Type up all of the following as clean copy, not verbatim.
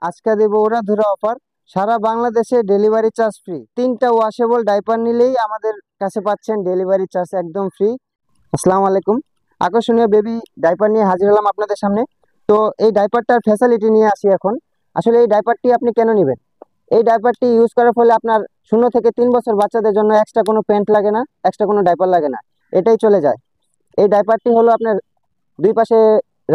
আজকে দেবো ওরা ধরে অফার। সারা বাংলাদেশে ডেলিভারি চার্জ ফ্রি। 3টা ওয়াশেবল ডাইপার নিলেই আমাদের কাছে পাচ্ছেন ডেলিভারি চার্জ একদম ফ্রি। আসসালামু আলাইকুম। আকর্ষণীয় বেবি ডাইপার নিয়ে হাজির হলাম আপনাদের সামনে। তো এই ডাইপারটার ফ্যাসিলিটি নিয়ে আসি এখন। আসলে এই ডাইপারটি আপনি কেন নেবেন? এই ডাইপারটি ইউজ করার ফলে আপনার 0 থেকে 3 বছর বাচ্চাদের জন্য এক্সট্রা কোনো প্যান্ট লাগে না, এক্সট্রা কোনো ডাইপার লাগে না, এটাই চলে যায়। এই ডাইপারটি হলো আপনার দুই পাশে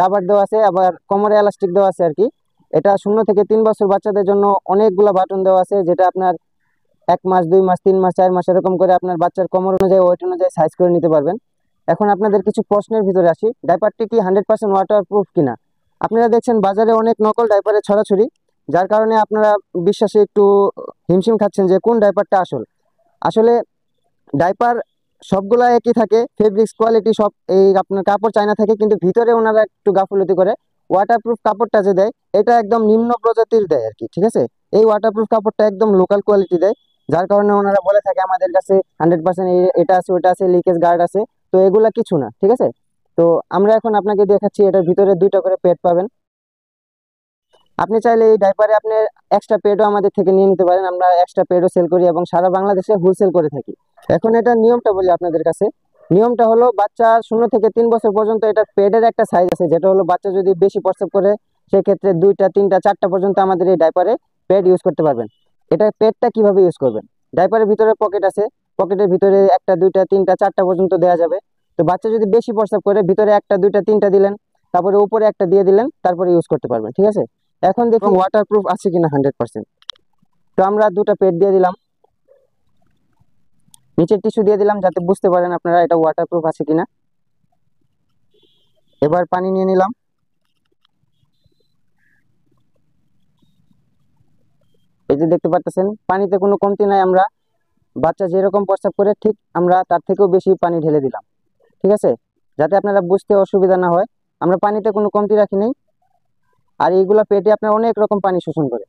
রাবার দেওয়া আছে, আবার কোমরে এলাস্টিক দেওয়া আছে আর কি। এটা 0 থেকে 3 বছর বাচ্চাদের জন্য অনেকগুলো বাটন দেওয়া আছে, যেটা আপনার 1 মাস, 2 মাস, 3 মাস, 4 মাস এরকম করে আপনার বাচ্চার কোমর অনুযায়ী, ওয়েট অনুযায়ী সাইজ করে নিতে পারবেন। এখন আপনাদের কিছু প্রশ্নের ভিতরে আসি, ডাইপারটি কি 100% ওয়াটারপ্রুফ কিনা। আপনারা দেখছেন বাজারে অনেক নকল ডাইপারের ছড়াছড়ি, যার কারণে আপনারা বিশ্বাসে একটু হিমশিম খাচ্ছেন যে কোন ডাইপারটা আসল। আসলে ডাইপার সবগুলা একই থাকে, ফেব্রিক্স কোয়ালিটি সব এই আপনার কাপড় চায়না থাকে, কিন্তু ভিতরে ওনারা একটু গাফলতি করে। ওয়াটারপ্রুফ কাপড়টা যে দেয়, এটা একদম নিম্ন প্রজাতির দেয় আর কি, ঠিক আছে। এই ওয়াটারপ্রুফ কাপড়টা একদম লোকাল কোয়ালিটি দেয়, যার কারণে ওনারা বলে থাকে আমাদের কাছে 100% এটা আছে, ওটা আছে, লিকেজ গার্ড আছে। তো এগুলা কিছু না, ঠিক আছে। তো আমরা এখন আপনাকে দেখাচ্ছি, এটার ভিতরে 2টা করে পেড পাবেন। আপনি চাইলে এই ডাইপারে আপনি এক্সট্রা পেডও আমাদের থেকে নিয়ে নিতে পারেন। আমরা এক্সট্রা পেডও সেল করি এবং সারা বাংলাদেশে হোলসেল করে থাকি। এখন এটা নিয়মটা বলি আপনাদের কাছে। নিয়মটা হলো, বাচ্চা 0 থেকে 3 বছর পর্যন্ত এটার পেডের একটা সাইজ আছে, যেটা হলো বাচ্চা যদি বেশি প্রস্রাব করে সেক্ষেত্রে 2টা, 3টা, 4টা পর্যন্ত আমাদের এই ডাইপারে পেড ইউজ করতে পারবেন। এটা পেডটা কিভাবে ইউজ করবেন? ডাইপারের ভিতরে পকেট আছে, পকেটের ভিতরে 1টা, 2টা, 3টা, 4টা পর্যন্ত দেওয়া যাবে। তো বাচ্চা যদি বেশি প্রস্রাব করে ভিতরে 1টা, 2টা, 3টা দিলেন, তারপরে উপরে একটা দিয়ে দিলেন, তারপরে ইউজ করতে পারবেন, ঠিক আছে। এখন দেখুন ওয়াটারপ্রুফ আছে কিনা 100%। তো আমরা 2টা পেড দিয়ে দিলাম, নিচের টিস্যু দিয়ে দিলাম, যাতে বুঝতে পারেন আপনারা এটা ওয়াটারপ্রুফ আছে কিনা। এবার পানি নিয়ে নিলাম। এই যে দেখতে পাচ্ছেন পানিতে কোনো কমতি নাই। আমরা বাচ্চা যেরকম প্রস্রাব করে ঠিক আমরা তার থেকেও বেশি পানি ঢেলে দিলাম, ঠিক আছে, যাতে আপনারা বুঝতে অসুবিধা না হয়। আমরা পানিতে কোনো কমতি রাখি নাই। আর এইগুলা পেটে আপনার অনেক রকম পানি শোষণ করে।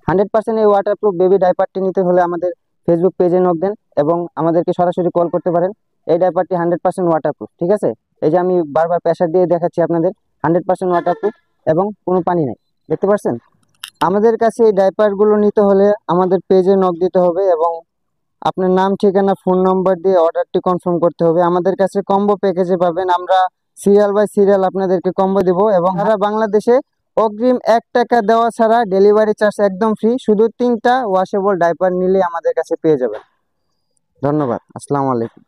100% এই ওয়াটারপ্রুফ বেবি ডাইপারটি নিতে হলে আমাদের ফেসবুক পেজে নক দেন এবং আমাদেরকে সরাসরি কল করতে পারেন। এই ডাইপারটি 100% ওয়াটারপ্রুফ, ঠিক আছে। এই যে আমি বারবার প্রেসার দিয়ে দেখাচ্ছি আপনাদের, 100% ওয়াটারপ্রুফ এবং কোনো পানি নেই, দেখতে পাচ্ছেন। আমাদের কাছে এই ডাইপারগুলো নিতে হলে আমাদের পেজে নক দিতে হবে এবং আপনার নাম, ঠিকানা, ফোন নম্বর দিয়ে অর্ডারটি কনফার্ম করতে হবে। আমাদের কাছে কম্বো প্যাকেজে পাবেন, আমরা সিরিয়াল বাই সিরিয়াল আপনাদেরকে কম্বো দিব এবং সারা বাংলাদেশে অগ্রিম 1 টাকা দেওয়া ছাড়া ডেলিভারি চার্জ একদম ফ্রি। শুধু 3টা ওয়াশেবল ডাইপার নিলে আমাদের কাছে পেয়ে যাবেন। ধন্যবাদ। আসসালামু আলাইকুম।